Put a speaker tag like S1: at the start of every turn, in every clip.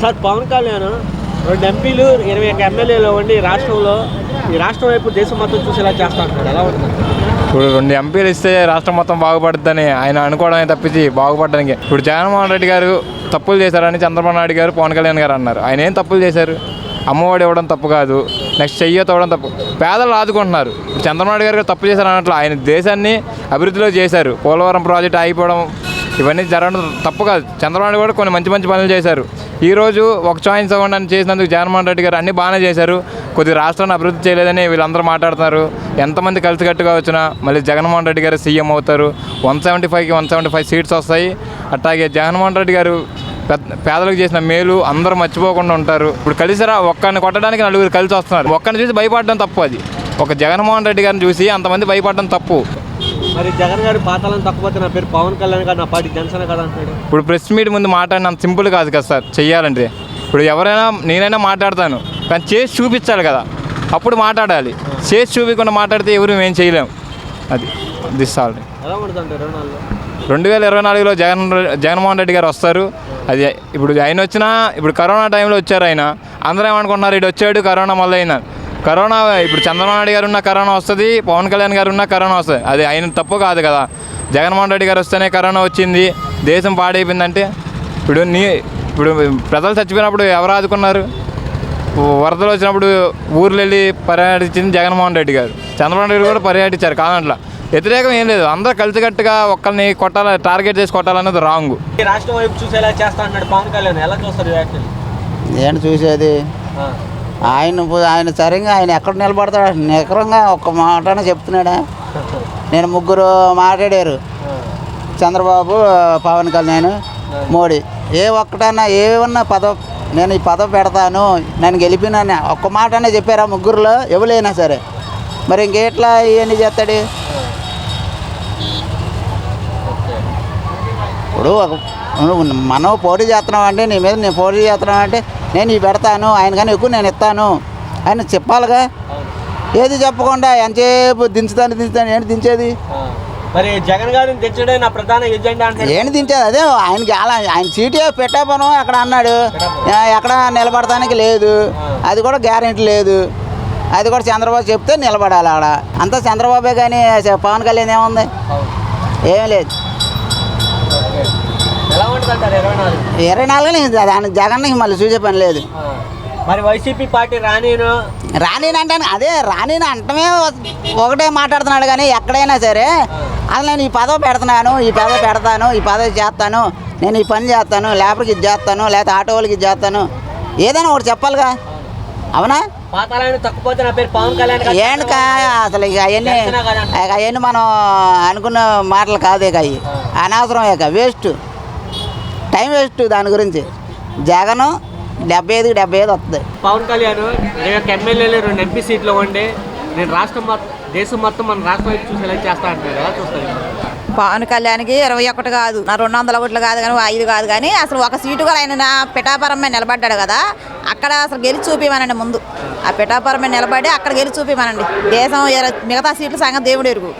S1: Sir Pawan Kalyan 2 ఎంపీలు 21 ఎమ్మెల్యేలు ఉండి రాష్ట్రంలో ఈ రాష్ట్రం వైపు దేశం మొత్తం చూసేలా చేస్తా అంటున్నాడు. ఎలా ఉంటుంది?
S2: ఇప్పుడు 2 ఎంపీలు ఇస్తే రాష్ట్రం మొత్తం బాగుపడుతుందని ఆయన అనుకోవడమే తప్పించి బాగుపడడానికి. ఇప్పుడు జగన్మోహన్ రెడ్డి గారు తప్పులు చేశారని చంద్రబాబు నాయుడు గారు పవన్ కళ్యాణ్ గారు అన్నారు. ఆయన ఏం తప్పులు చేశారు? అమ్మఒడి ఇవ్వడం తప్పు కాదు, నెక్స్ట్ చెయ్యత ఇవ్వడం తప్పు. పేదలు ఆదుకుంటున్నారు. ఇప్పుడు చంద్రబాబు నాయుడు గారు తప్పు చేశారు అన్నట్లు ఆయన దేశాన్ని అభివృద్ధిలో చేశారు. పోలవరం ప్రాజెక్టు ఆగిపోవడం ఇవన్నీ జరగడం తప్పు కాదు. చంద్రబాబు నాయుడు కూడా కొన్ని మంచి మంచి పనులు చేశారు. ఈరోజు ఒక చాయిస్ ఇవ్వండి చేసినందుకు జగన్మోహన్ రెడ్డి గారు అన్నీ బాగానే చేశారు. కొద్ది రాష్ట్రాన్ని అభివృద్ధి చేయలేదని వీళ్ళందరూ మాట్లాడుతున్నారు. ఎంతమంది కలిసికట్టుగా వచ్చినా మళ్ళీ జగన్మోహన్ రెడ్డి గారు సీఎం అవుతారు. 175కి 175 సీట్స్ వస్తాయి. అట్లాగే జగన్మోహన్ రెడ్డి గారు పేదలకు చేసిన మేలు అందరూ మర్చిపోకుండా ఉంటారు. ఇప్పుడు కలిసిరా ఒక్కరిని కొట్టడానికి 4 కలిసి వస్తున్నారు. ఒక్కరిని చూసి భయపడడం తప్పు. అది ఒక జగన్మోహన్ రెడ్డి గారిని చూసి అంతమంది భయపడడం తప్పు.
S1: మరి జగన్ గారి పాతాలను తక్కువతే నా పేరు పవన్ కళ్యాణ్ గారు, నా పార్టీ జనసేన కదా అంటాడు.
S2: ఇప్పుడు ప్రెస్ మీట్ ముందు మాట్లాడిన అంత సింపుల్ కాదు కదా సార్ చెయ్యాలంటే. ఇప్పుడు ఎవరైనా నేనైనా మాట్లాడతాను, కానీ చేసి చూపించాలి కదా, అప్పుడు మాట్లాడాలి. చేసి చూపించకుండా మాట్లాడితే ఎవరు మేము చేయలేము. అది దిస్సాలి.
S1: ఎలా ఉంటుంది
S2: 2024లో జగన్మోహన్ రెడ్డి గారు వస్తారు. అది ఇప్పుడు ఆయన వచ్చినా, ఇప్పుడు కరోనా టైంలో వచ్చారు ఆయన. అందరూ ఏమనుకుంటున్నారు, ఇటు వచ్చాడు కరోనా మళ్ళీ అయినా. కరోనా ఇప్పుడు చంద్రబాబు నాయుడు గారు ఉన్న కరోనా వస్తుంది, పవన్ కళ్యాణ్ గారు ఉన్న కరోనా వస్తుంది. అది ఆయన తప్పు కాదు కదా. జగన్మోహన్ రెడ్డి గారు వస్తేనే కరోనా వచ్చింది, దేశం పాడైపోయిందంటే. ఇప్పుడు ప్రజలు చచ్చిపోయినప్పుడు ఎవరు ఆదుకున్నారు? వరదలు వచ్చినప్పుడు ఊర్లు వెళ్ళి పర్యటించింది జగన్మోహన్ రెడ్డి గారు. చంద్రబాబు నాయుడు కూడా పర్యటించారు. కాదంట్లా వ్యతిరేకం ఏం లేదు. అందరూ కలిసికట్టుగా ఒక్కరిని కొట్టాలి, టార్గెట్ చేసి కొట్టాలన్నది రాంగ్.
S1: రాష్ట్రం వైపు చూసేలా చేస్తా అన్నాడు పవన్ కళ్యాణ్. ఎలా చూస్తారు?
S3: ఏంటి చూసేది? ఆయన సరిగ్గా ఆయన ఎక్కడ నిలబడతాడు? నికరంగా ఒక్క మాటనే చెప్తున్నాడా? నేను 3 మాట్లాడారు, చంద్రబాబు, పవన్ కళ్యాణ్, మోడీ. ఏ ఒక్కటన్నా ఏమన్నా నేను ఈ పదవి పెడతాను, నేను గెలిపినాను ఒక్క మాటనే చెప్పారా 3లో? ఎవరైనా సరే. మరి ఇంకెట్లా ఇవన్నీ చేస్తాడు? ఇప్పుడు మనం పోటీ చేస్తున్నాం అంటే, నీ మీద నేను పోటీ చేస్తున్నాం అంటే, నేను ఇవి పెడతాను, ఆయన కానీ ఎక్కువ నేను ఇస్తాను ఆయన చెప్పాలిగా. ఏది చెప్పకుండా ఎంతసేపు దించుతాను ఏంటి దించేది?
S1: మరి జగన్ గారిని దించడే నా ప్రధాన ఎజెండా అంటే
S3: ఏంటి దించేది? అదే ఆయనకి ఆయన సీటే పెట్టాపను అక్కడ అన్నాడు. ఎక్కడ నిలబడటానికి లేదు, అది కూడా గ్యారెంటీ లేదు. అది కూడా చంద్రబాబు చెప్తే నిలబడాలి. అక్కడ అంతా చంద్రబాబే, కానీ పవన్ కళ్యాణ్ ఏముంది? ఏం లేదు. 24 దాని జగన్ మళ్ళీ చూసే పని లేదు.
S1: మరి వైసీపీ పార్టీ రానీను
S3: అంటే అదే రానీను అంటమే ఒకటే మాట్లాడుతున్నాడు. కానీ ఎక్కడైనా సరే అసలు నేను ఈ పదవి పెడతాను, ఈ పదవి చేస్తాను, నేను ఈ పని చేస్తాను, లేబర్కి ఇది చేస్తాను, లేకపోతే ఆటో వాళ్ళకి ఇది చేస్తాను, ఏదైనా ఒకటి చెప్పాలిగా. అవునా? ఏంటి అసలు ఇక అవన్నీ మనం అనుకున్న మాటలు కాదే. అవి అనవసరమే, వేస్ట్, టైం వేస్ట్. దాని గురించి జగన్ 75 వస్తుంది.
S1: పవన్ కళ్యాణ్ 21 ఎమ్మెల్యేలు 2 ఎంపీ సీట్లు ఉండి నేను దేశం మొత్తం మన రాష్ట్రం వైపు చూసేలా చేస్తా అంటారు. ఎలా చూస్తారు?
S4: పవన్ కళ్యాణ్కి 21 కాదు, నా 200 ఓట్లు కాదు, కానీ 5 కాదు, కానీ అసలు ఒక సీటు కూడా ఆయన పిఠాపురం మీద నిలబడ్డాడు కదా, అక్కడ అసలు గెలిచి చూపిమనండి. ముందు ఆ పిఠాపురం మీద నిలబడి అక్కడ గెలిచి చూపిమనండి. దేశం మిగతా సీట్ల సంగతి దేవుడు ఎరుగు.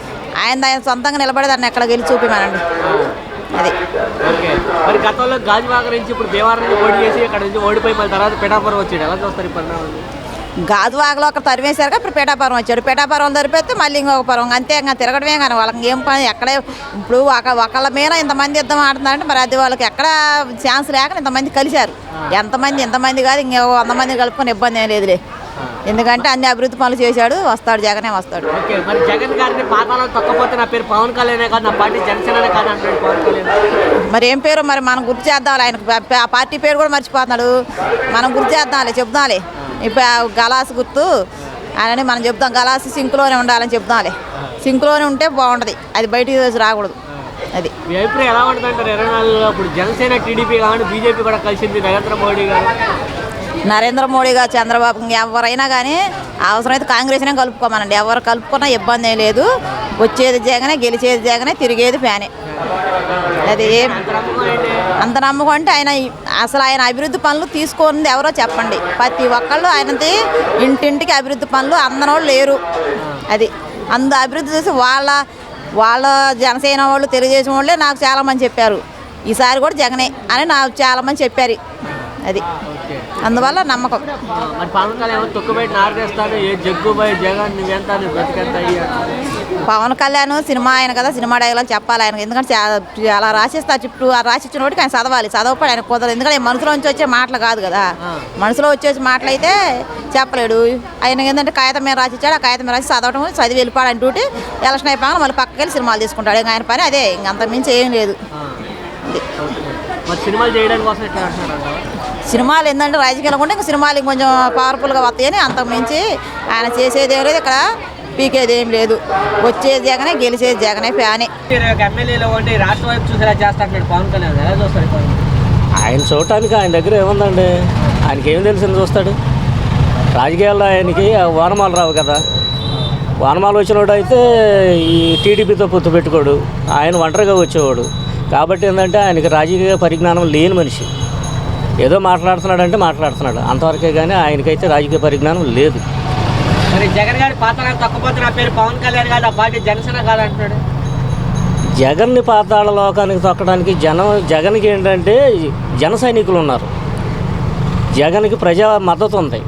S4: ఆయన సొంతంగా నిలబడి దాన్ని ఎక్కడ గెలిచి చూపిమనండి. అది
S1: మరి గతంలో గాజువాక నుంచి ఇప్పుడు దేవారం నుంచి ఓడి చేసి అక్కడ నుంచి ఓడిపోయి మళ్ళీ తర్వాత పిఠాపురం వచ్చాడు. ఎలా చూస్తారు ఈ పరిణామాన్ని?
S4: గాజువాకలో అక్కడ తరివేశారు, ఇప్పుడు పిఠాపురం వచ్చాడు. పిఠాపురం తరిపేస్తే మళ్ళీ ఇంకొక పురం, అంతే. ఇంకా తిరగడమే, కానీ వాళ్ళకి ఏం పని ఎక్కడే. ఇప్పుడు ఒకళ్ళ మీద ఇంతమంది యుద్ధం ఆడుతున్నారంటే మరి అది వాళ్ళకి ఎక్కడ ఛాన్స్ లేక ఇంతమంది కలిశారు. ఎంతమంది కాదు, ఇంకో 100 మంది కలుపుకొని ఇబ్బంది ఏం లేదులే. ఎందుకంటే అన్ని అభివృద్ధి పనులు చేశాడు. వస్తాడు, జగనే వస్తాడు.
S1: మరి జగన్ గారిని పాతాళం తొక్కపోతే నా పేరు పవన్ కళ్యాణ్ కాదు, నా పార్టీ జనసేన కాదు అంటాడు పవన్ కళ్యాణ్.
S4: మరి ఏం పేరు మరి మనం గుర్తు చేద్దాం. ఆయనకు ఆ పార్టీ పేరు కూడా మర్చిపోతున్నాడు. మనం గుర్తు చేద్దాంలే, చెప్దాంలే. ఇప్పుడు గలాసు గుర్తు అని మనం చెప్తాం. గలాసు సింక్లోనే ఉండాలని చెప్దాంలే. సింక్లోనే ఉంటే బాగుంటుంది, అది బయటికి రాకూడదు. అది
S1: మీ అభిప్రాయం ఎలా ఉంటుంది అంటారు? 24లో ఇప్పుడు జనసేన, టీడీపీ కానీ బీజేపీ కూడా కలిసింది.
S4: నరేంద్ర మోడీ గారు, చంద్రబాబు, ఎవరైనా కానీ అవసరమైతే కాంగ్రెస్నే కలుపుకోమనండి. ఎవరు కలుపుకున్నా ఇబ్బంది ఏం లేదు. వచ్చేది జగనే, గెలిచేది జగనే, తిరిగేది ఫ్యానే. అది అంత నమ్మకం అంటే ఆయన అభివృద్ధి పనులు తీసుకుంది ఎవరో చెప్పండి. ప్రతి ఒక్కళ్ళు ఆయనది ఇంటింటికి అభివృద్ధి పనులు అందనోళ్ళు లేరు. అది అభివృద్ధి చేసి వాళ్ళ జనసేన వాళ్ళు, తెలుగుదేశం వాళ్ళే నాకు చాలామంది చెప్పారు ఈసారి కూడా జగనే అని నాకు చాలామంది చెప్పారు. అది
S1: ఓకే.
S4: అందువల్ల నమ్మకం.
S1: మరి పవన్ కళ్యాణ్ తొక్కుబెట్టి నారదేస్తాడు, ఏ జగ్గుబాయ్ జగన్ నువ్వెంత నువ్వు బ్రతికెంత
S4: పవన్ కళ్యాణ్ సినిమా ఆయన కదా, సినిమా డైలాగ్ చెప్పాలి ఆయన, ఎందుకంటే అలా రాసిస్తా చుట్టూ ఆ రాసిచ్చిన వాటికి ఆయన చదవాలి, చదవపడి ఆయన కుదరదు, ఎందుకంటే మనసులో నుంచి వచ్చే మాటలు కాదు కదా, మనసులో వచ్చేసి మాటలు అయితే చెప్పలేడు. ఆయన ఏంటంటే కాగితం మీద రాసిచ్చాడు, ఆ కాగితం మీద రాసి చదవటం, చదివి వెళ్ళిపోవడం అంటూ ఎలక్షన్ అయిపోయాక మళ్ళీ పక్కకి వెళ్ళి సినిమాలు తీసుకుంటాడు. ఇంకా ఆయన పని అదే, ఇంకంత మించి ఏం లేదు.
S1: మరి సినిమాలు చేయడానికి కోసం ఎట్లా అంటున్నారు?
S4: సినిమాలు ఏంటంటే రాజకీయాలు ఉంటే ఇంకా సినిమాలు ఇంకొంచెం పవర్ఫుల్గా వస్తాయని, అంతకు మించి ఆయన చేసేది ఏం లేదు, ఇక్కడ పీకేది ఏం లేదు. వచ్చేది జగనే, గెలిచేది జగనే, ఫ్యానే.
S1: ఎమ్మెల్యేలో ఉండి రాష్ట్ర వైపు చూసేలా చేస్తాడు పవన్ కళ్యాణ్, ఎలా చూస్తాడు?
S5: ఆయన చూడటానికి ఆయన దగ్గర ఏముందండి, ఆయనకి ఏం తెలిసింది చూస్తాడు. రాజకీయాల్లో ఆయనకి వానమాలు రావు కదా, వానమాలు వచ్చినోడు అయితే ఈ టీడీపీతో పొత్తు పెట్టుకోడు, ఆయన ఒంటరిగా వచ్చేవాడు. కాబట్టి ఏంటంటే ఆయనకి రాజకీయ పరిజ్ఞానం లేని మనిషి, ఏదో మాట్లాడుతున్నాడంటే మాట్లాడుతున్నాడు అంతవరకే, కానీ ఆయనకైతే రాజకీయ పరిజ్ఞానం లేదు.
S1: మరి జగన్ గారి పాత్ర తక్కువపోతే నా పేరు పవన్ కళ్యాణ్ కాదు, ఆ పార్టీ జనసేన కాదంటున్నాడు.
S5: జగన్ని పాతాళ లోకానికి తొక్కడానికి జగన్కి ఏంటంటే జన సైనికులు ఉన్నారు, జగన్కి ప్రజా మద్దతు ఉంది,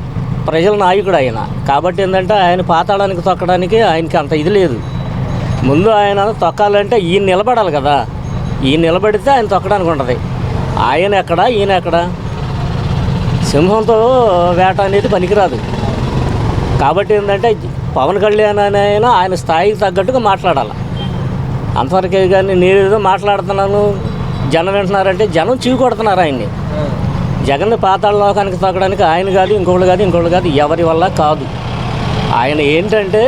S5: ప్రజల నాయకుడు ఆయన. కాబట్టి ఏంటంటే ఆయన పాతాళానికి తొక్కడానికి ఆయనకి అంత ఇది లేదు. ముందు ఆయన తొక్కాలంటే ఈయన నిలబడాలి కదా, ఈయన నిలబడితే ఆయన తొక్కడానికి ఉంటుంది. ఆయన ఎక్కడ, ఈయన ఎక్కడ? సింహంతో వేట అనేది పనికిరాదు. కాబట్టి ఏంటంటే పవన్ కళ్యాణ్ అయినా ఆయన స్థాయికి తగ్గట్టుగా మాట్లాడాలి అంతవరకే. కానీ నేను ఏదో మాట్లాడుతున్నాను జనం వింటున్నారంటే జనం చీవు కొడుతున్నారు ఆయన్ని. జగన్ని పాతాళ లోకానికి తగ్గడానికి ఆయన కాదు, ఇంకోళ్ళు కాదు, ఎవరి వల్ల కాదు. ఆయన ఏంటంటే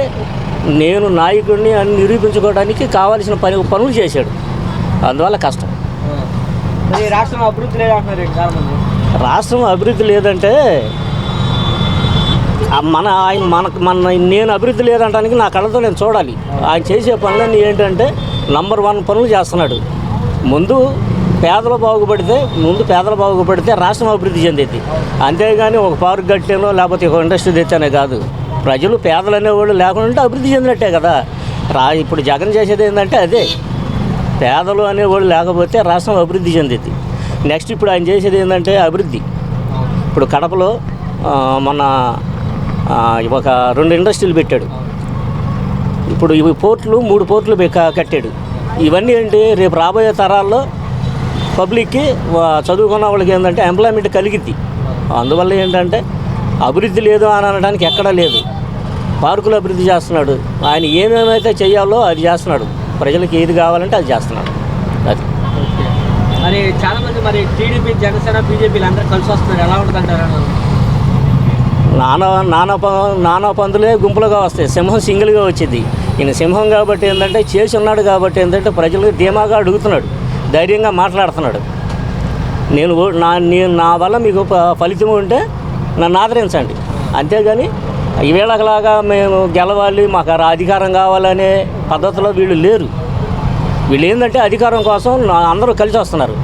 S5: నేను నాయకుడిని అని నిరూపించుకోవడానికి కావాల్సిన పనులు చేశాడు, అందువల్ల కష్టం.
S1: రాష్ట్రం అభివృద్ధి లేదంటున్నారు చాలామంది.
S5: రాష్ట్రం అభివృద్ధి లేదంటే నేను అభివృద్ధి లేదంటానికి నా కళ్ళతో నేను చూడాలి. ఆయన చేసే పనులన్నీ ఏంటంటే నంబర్ 1 పనులు చేస్తున్నాడు. ముందు పేదలు బాగుపడితే రాష్ట్రం అభివృద్ధి చెందేది. అంతేగాని ఒక పార్క్ కట్టానో లేకపోతే ఒక ఇండస్ట్రీ తెచ్చానే కాదు. ప్రజలు పేదలు అనేవాళ్ళు లేకుండా అభివృద్ధి చెందినట్టే కదా. ఇప్పుడు జగన్ చేసేది ఏంటంటే అదే, పేదలు అనేవాళ్ళు లేకపోతే రాష్ట్రం అభివృద్ధి చెందేది. నెక్స్ట్ ఇప్పుడు ఆయన చేసేది ఏంటంటే అభివృద్ధి. ఇప్పుడు కడపలో మొన్న ఒక 2 ఇండస్ట్రీలు పెట్టాడు. ఇప్పుడు ఇవి 3 పోర్టులు కట్టాడు. ఇవన్నీ ఏంటి, రేపు రాబోయే తరాల్లో పబ్లిక్కి చదువుకున్న వాళ్ళకి ఏంటంటే ఎంప్లాయ్మెంట్ కలిగిద్ది. అందువల్ల ఏంటంటే అభివృద్ధి లేదు అని అనడానికి ఎక్కడా లేదు. పార్కులు అభివృద్ధి చేస్తున్నాడు, ఆయన ఏమేమైతే చేయాలో అది చేస్తున్నాడు, ప్రజలకు ఏది కావాలంటే అది చేస్తున్నాడు. అది
S1: మరి చాలామంది మరి టీడీపీ, జనసేన, బీజేపీలు అందరూ కలిసి వస్తున్నారు, ఎలా ఉంటుంది అంటారు?
S5: నానా పందులే గుంపులుగా వస్తాయి, సింహం సింగిల్గా వచ్చింది. ఈయన సింహం కాబట్టి ఏంటంటే చేసి ఉన్నాడు కాబట్టి ఏంటంటే ప్రజలకు ధీమాగా అడుగుతున్నాడు, ధైర్యంగా మాట్లాడుతున్నాడు. నా వల్ల మీకు ఫలితం ఉంటే నన్ను ఆదరించండి, అంతేగాని ఈవేళలాగా మేము గెలవాలి, మాకు అధికారం కావాలనే పద్ధతిలో వీళ్ళు లేరు. వీళ్ళు ఏంటంటే అధికారం కోసం అందరూ కలిసి వస్తున్నారు.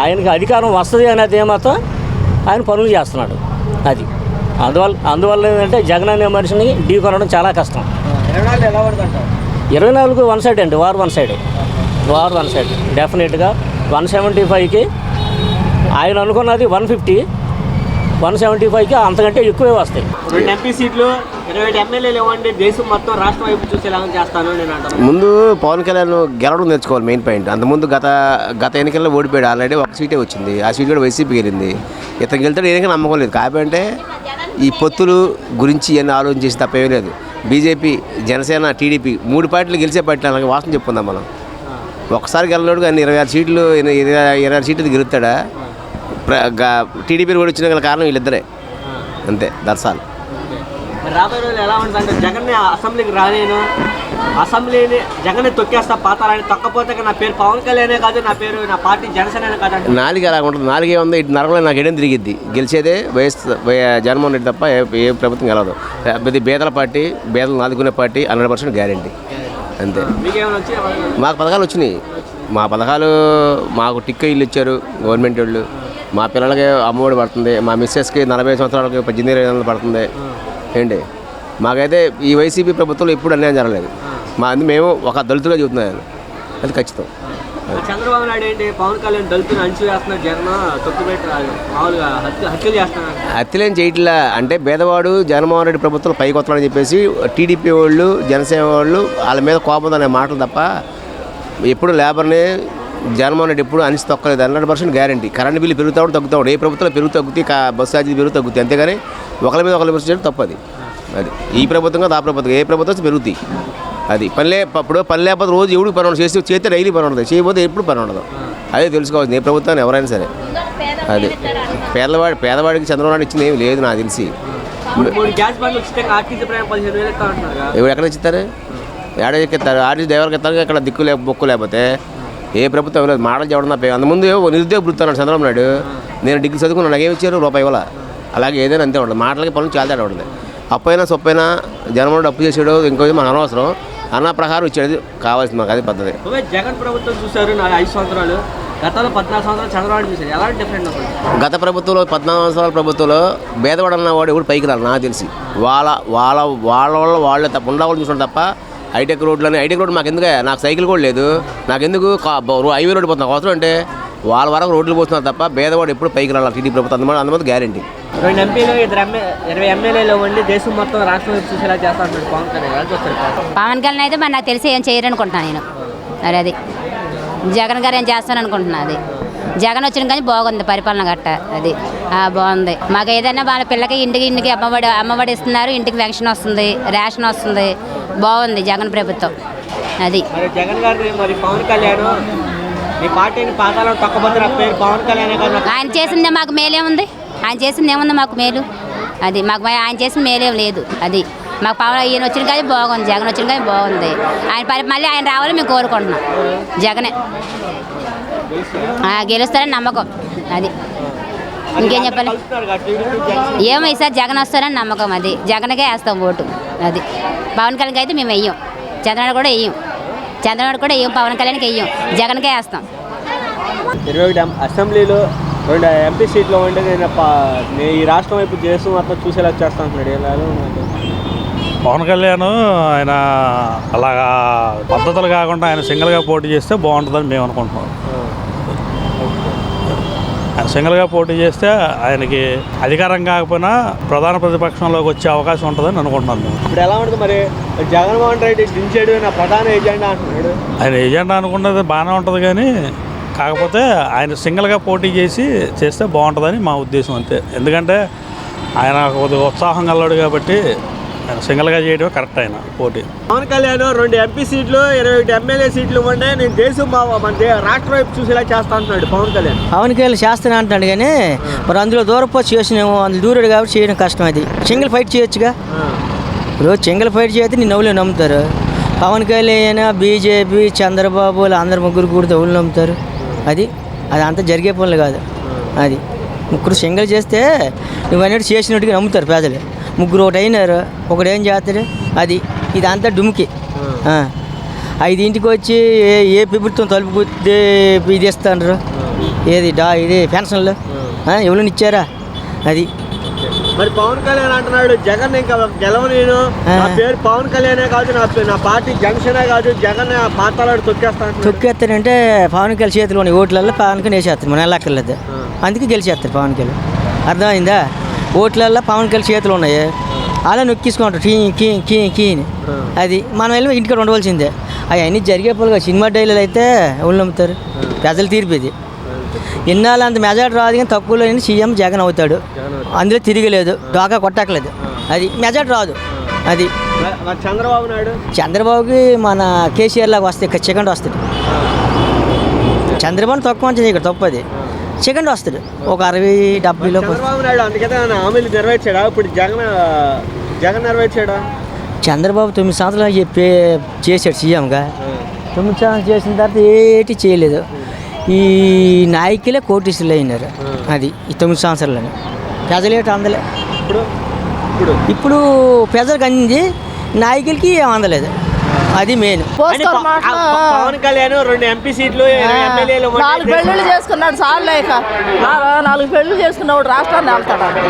S5: ఆయనకి అధికారం వస్తుంది అనేది ఏమాత్రం ఆయన పనులు చేస్తున్నాడు. అది అందువల్ల ఏంటంటే జగన్ అనే మనిషిని ఢీ కొనడం చాలా కష్టం. 24 1 సైడ్ అండి, వార్ వన్ సైడ్ డెఫినెట్గా. 175కి ఆయన అనుకున్నది 150, 175కి అంతకంటే ఎక్కువే వస్తాయి.
S1: 2 ఎంపీ సీట్లు, 27 ఎమ్మెల్యేలు ఇవ్వండి, దేశం మొత్తం రాష్ట్రం వైపు చూసేలా చేస్తాను నేను అంటాను.
S6: ముందు పవన్ కళ్యాణ్ గెలవడం నేర్చుకోవాలి, మెయిన్ పాయింట్. అంతకుముందు గత ఎన్నికల్లో ఓడిపోయాడు, ఆల్రెడీ 1 సీటే వచ్చింది, ఆ సీట్ కూడా వైసీపీకి వెళ్ళింది. ఇతను వెళ్తాడు ఏదైనా నమ్మకం లేదు. కాబట్టి ఈ పొత్తులు గురించి ఇవన్నీ ఆలోచించేసి తప్పేమీ లేదు. బీజేపీ, జనసేన, టీడీపీ 3 పార్టీలు గెలిచే పార్టీలు అలాగే వాసన చెప్పుకుందాం మనం. ఒకసారి గెలవలేడు కానీ 26 సీట్లు 26 సీట్లు గెలుస్తాడా? టీడీపీ కూడా వచ్చిన కారణం వీళ్ళిద్దరే, అంతే, దర్శాలు.
S1: మరి రాబోయే రోజులు ఎలా ఉంటుందంటే జగన్ని అసెంబ్లీకి రాలేను, అసెంబ్లీని జగన్ని తొక్కేస్తా, పాతాలని తొక్కపోతే నా పేరు పవన్ కళ్యాణే కాదు, నా పార్టీ జనసేన కాదు.
S6: 4 అలా ఉంటుంది. 4 ఉంది, ఇటు నరకంలో నాకు ఎడం తిరిగిద్ది. గెలిచేదే జగన్మోహన్ రెడ్డి తప్ప ఏ ప్రభుత్వం గెలవదు. ఇది బేదల పార్టీ, బేదలు ఆదుకునే పార్టీ, 100% గ్యారెంటీ, అంతే. మాకు పథకాలు వచ్చినాయి. మా పథకాలు మాకు టిక్క ఇల్లు ఇచ్చారు గవర్నమెంట్ వాళ్ళు. మా పిల్లలకి అమ్మఒడి పడుతుంది, మా మిస్సెస్కి 40 సంవత్సరాలకి 18,000 పడుతుంది. ఏంటి మాకైతే ఈ వైసీపీ ప్రభుత్వంలో ఎప్పుడు అన్యాయం జరగలేదు. మేము ఒక దళితులుగా చూస్తున్నాను, అది ఖచ్చితం.
S1: చంద్రబాబు నాయుడు ఏంటి పవన్ కళ్యాణ్ దళితులు అంచు వేస్తున్నారు, జగన్ తొక్కుపెట్టి మామూలుగా హత్యలు చేస్తున్నారు.
S6: హత్యలేం చేయట్లా అంటే పేదవాడు జగన్మోహన్ రెడ్డి ప్రభుత్వం పైకి వస్తాడని చెప్పేసి టీడీపీ వాళ్ళు జనసేన వాళ్ళు వాళ్ళ మీద కోపం అనే మాటలు తప్ప ఎప్పుడు లేబర్ని జగన్మోహన్ రెడ్డి ఎప్పుడు అనిసి తొక్కలేదు. 100% గ్యారంటీ. కరెంట్ బిల్లు పెరుగుతాడు తగ్గుతాడు, ఏ ప్రభుత్వంలో తగ్గుతాయి, బస్సు ఛార్జీలు పెరుగు తగ్గుతాయి, అంతేగాని ఒకరి మీద ఒకరి చేయడం తప్పది. అది ఈ ప్రభుత్వం కాదు ఆ ప్రభుత్వం, ఏ ప్రభుత్వం పెరుగుతాయి. అది ఇప్పుడు పని లేకపోతే రోజు ఎవడు పని ఉండదు, చేస్తే డైలీ పని ఉండదు, చేయకపోతే ఎప్పుడు పని ఉండదు. అదే తెలుసుకోవాల్సింది ఏ ప్రభుత్వాన్ని ఎవరైనా సరే. అది పేదవాడికి చంద్రబాబు నాయుడు ఇచ్చింది ఏమి లేదు నాకు తెలిసి. ఎవరు ఎక్కడ ఇస్తారు, ఏడ ఎక్కిస్తారు, ఆర్టీసీ డ్రైవర్కి ఇస్తారు, ఇక్కడ దిక్కు బొక్కు లేకపోతే ఏ ప్రభుత్వం లేదు. మాటలు చెప్పడం తప్ప. అంతకుముందు నిరుద్యోగ వృత్తాడు చంద్రబాబు నాయుడు. నేను డిగ్రీ చదువుకున్నాను, నాకేమి ఇచ్చారు, రూపాయి ఇవ్వాల. అలాగే ఏదైనా అంతే ఉండదు, మాటలకి పనులు చాలా తేడా ఉంటుంది. అప్పైనా సొప్పైనా జగన్మోహన్ అప్పు చేసాడు, ఇంకోది మనకు అనవసరం అన్న ప్రకారం ఇచ్చేది కావాల్సింది మాకు, అది పద్ధతి.
S1: జగన్ ప్రభుత్వం చూశారు 5 సంవత్సరాలు, గతంలో 14 సంవత్సరాలు చంద్రబాబు చూశారు, ఎలా డిఫరెంట్ ఉంటుంది?
S6: గత ప్రభుత్వంలో 14 సంవత్సరాల ప్రభుత్వంలో పేదవాడు అన్నవాడు ఎవడు పైకి రాడు నాకు తెలిసి. వాళ్ళ వాళ్ళే తప్ప ఉండవాళ్ళు చూసుకోండి తప్ప. హైటెక్ రోడ్లని హైటెక్ రోడ్ మాకు ఎందుకు, నాకు సైకిల్ కూడా లేదు, నాకెందుకు హైవే రోడ్డు పోతున్నా అవసరం అంటే వాళ్ళ వరకు రోడ్లు పోతున్నారు తప్ప పేదవాడు ఎప్పుడు పైకి రావాలి. టీడీ ప్రభుత్వం అందుమంది గ్యారంటీ.
S1: 2 ఎంపీలు 20 ఎమ్మెల్యేలు ఉండి దేశం మొత్తం రాష్ట్రం చూసేలా చేస్తా ఉంటాడు పవన్ కళ్యాణ్.
S7: పవన్ కళ్యాణ్ అయితే మరి నాకు తెలిసి ఏం చేయరనుకుంటున్నాను నేను. మరి అది జగన్ గారు ఏం చేస్తాననుకుంటున్నా. అది జగన్ వచ్చిన కానీ బాగుంది పరిపాలన గట్ట, అది బాగుంది. మాకు ఏదైనా వాళ్ళ పిల్లకి ఇంటికి అమ్మఒడి ఇస్తున్నారు, ఇంటికి పెన్షన్ వస్తుంది, రేషన్ వస్తుంది, బాగుంది జగన్ ప్రభుత్వం. అది
S1: జగన్ గారిని మరి పవన్ కళ్యాణ్ మీ పార్టీని పాతాలను తక్కువ పేరు పవన్ కళ్యాణ్
S7: ఆయన చేసిందే మాకు మేలే ఉంది, ఆయన చేసింది ఏముంది మాకు మేలు. అది మాకు ఆయన చేసిన మేలేం లేదు. అది మాకు పవన్ ఈయన వచ్చిన కానీ బాగుంది, జగన్ వచ్చిన కానీ బాగుంది. ఆయన మళ్ళీ ఆయన రావాలని మేము కోరుకుంటున్నాం. జగనే గెలుస్తారని నమ్మకం. అది ఇంకేం చెప్పాలి, ఏమో ఈసారి జగన్ వస్తారని నమ్మకం. అది జగన్కే వేస్తాం ఓటు. అది పవన్ కళ్యాణ్కి అయితే మేము వెయ్యం, చంద్రబాబు కూడా వెయ్యం, పవన్ కళ్యాణ్కి వెయ్యం, జగన్కే వేస్తాం.
S1: 21 అసెంబ్లీలో 2 ఎంపీ సీట్లు ఉంటే నేను ఈ రాష్ట్రం వైపు చేస్తూ మొత్తం చూసేలా చేస్తా అంటున్నాడు.
S8: పవన్ కళ్యాణ్ ఆయన అలాగా పద్ధతులు కాకుండా ఆయన సింగిల్గా పోటీ చేస్తే బాగుంటుందని మేము అనుకుంటున్నాం. ఆయన సింగిల్గా పోటీ చేస్తే ఆయనకి అధికారం కాకపోయినా ప్రధాన ప్రతిపక్షంలోకి వచ్చే అవకాశం ఉంటుందని అనుకుంటున్నాను మేము.
S1: ఇప్పుడు ఎలా ఉంటుంది మరి జగన్మోహన్ రెడ్డి దించేడు నా ప్రధాన ఎజెండా అంటున్నాడు.
S8: ఆయన ఎజెండా అనుకున్నది బాగానే ఉంటుంది, కానీ కాకపోతే ఆయన సింగిల్గా పోటీ చేస్తే బాగుంటుందని మా ఉద్దేశం అంతే. ఎందుకంటే ఆయన కొద్దిగా ఉత్సాహం కలవాడు కాబట్టి ఆయన సింగిల్గా చేయడమే కరెక్ట్. ఆయన పోటీ
S1: పవన్ కళ్యాణ్ 2 ఎంపీ సీట్లు 21 ఎమ్మెల్యే సీట్లు ఉంటే నేను దేశం మన రాష్ట్ర వైపు చూసేలా చేస్తా అంటున్నాడు పవన్ కళ్యాణ్.
S9: పవన్ కళ్యాణ్ చేస్తానే అంటున్నాడు కానీ మరి అందులో దూరపోతే చేసినాము, అందులో దూరాడు కాబట్టి చేయడం కష్టం. అది సింగిల్ ఫైట్ చేయొచ్చుగా. ఇప్పుడు సింగిల్ ఫైట్ చేస్తే నేను నవ్వులే నమ్ముతారు. పవన్ కళ్యాణ్ బీజేపీ చంద్రబాబు అందరు ముగ్గురు కూడా ఎవరు నమ్ముతారు? అది అంతా జరిగే పనులు కాదు. అది ముగ్గురు సింగిల్ చేస్తే నువ్వు అన్నట్టు చేసినట్టుగా నమ్ముతారు పేదలు. ముగ్గురు ఒకటి అయినారు, ఒకడు ఏం చేస్తాడు? అది ఇదంతా డుమ్కి. 5ంటికి వచ్చి ఏ ప్రభుత్వం తలుపు గుద్ది ఇది ఇస్తాండ్రు, ఏది ఇది పెన్షన్లు ఎవరైనా ఇచ్చారా? అది
S1: మరి పవన్ కళ్యాణ్ అంటున్నాడు జగన్ ఇంకా గెలవనేను, నా పేరు పవన్ కళ్యాణే కాదు, నా పార్టీ జనసేనే కాదు, జగన్ పాతాళాడు
S9: తొక్కేస్తారంటే పవన్ కళ్యాణ్ చేతిలో ఉన్న ఓట్లలో పవన్ కళ్యాణ్ వేసేస్తారు, మనం వెళ్ళక్కర్లేదు. అందుకే గెలిచేస్తారు పవన్ కళ్యాణ్. అర్థమైందా? ఓట్లలో పవన్ కళ్యాణ్ చేతులు ఉన్నాయి, అలా నొక్కించుకుంటారు కీని. అది మనం వెళ్ళి ఇంటికి ఉండవలసిందే. అవన్నీ జరిగే పనులు. సినిమా డైలీలు అయితే ఎవరు నమ్ముతారు? ప్రజలు తీర్పేది. ఇన్నాళ్ళు అంత మెజార్టీ రాదు, కానీ తక్కువలో సీఎం జగన్ అవుతాడు, అందులో తిరగలేదు, డోకా కొట్టక్కలేదు. అది మెజార్టీ రాదు. అది చంద్రబాబుకి మన కేసీఆర్ లాగా వస్తే సెకండ్ వస్తాడు. చంద్రబాబు తక్కువ మంచి ఇక్కడ తప్పది, సెకండ్ వస్తాడు ఒక 60-70లో.
S1: హామీలు నెరవేర్చాడా? ఇప్పుడు జగన్ నెరవేర్చాడా?
S9: చంద్రబాబు 9 సంవత్సరాలు చేశాడు సీఎంగా. 9 సంవత్సరాలు చేసిన తర్వాత ఏటి చేయలేదు. ఈ నాయకులే కోటీసులు అయినారు. అది ఈ 9 సంవత్సరాలని ప్రజలేట అందలే. ఇప్పుడు ప్రజలకు అందింది, నాయకులకి ఏం అందలేదు. అది మెయిన్.
S1: పవన్ కళ్యాణ్ 2 ఎంపీ సీట్లు 20 ఎమ్మెల్యేలు
S10: 4 పెళ్ళిళ్ళు చేసుకున్నాడు. సార్ లేక 4 పెళ్ళిళ్ళు చేసుకున్నాడు, రాష్ట్రాన్ని వెళ్తాడు.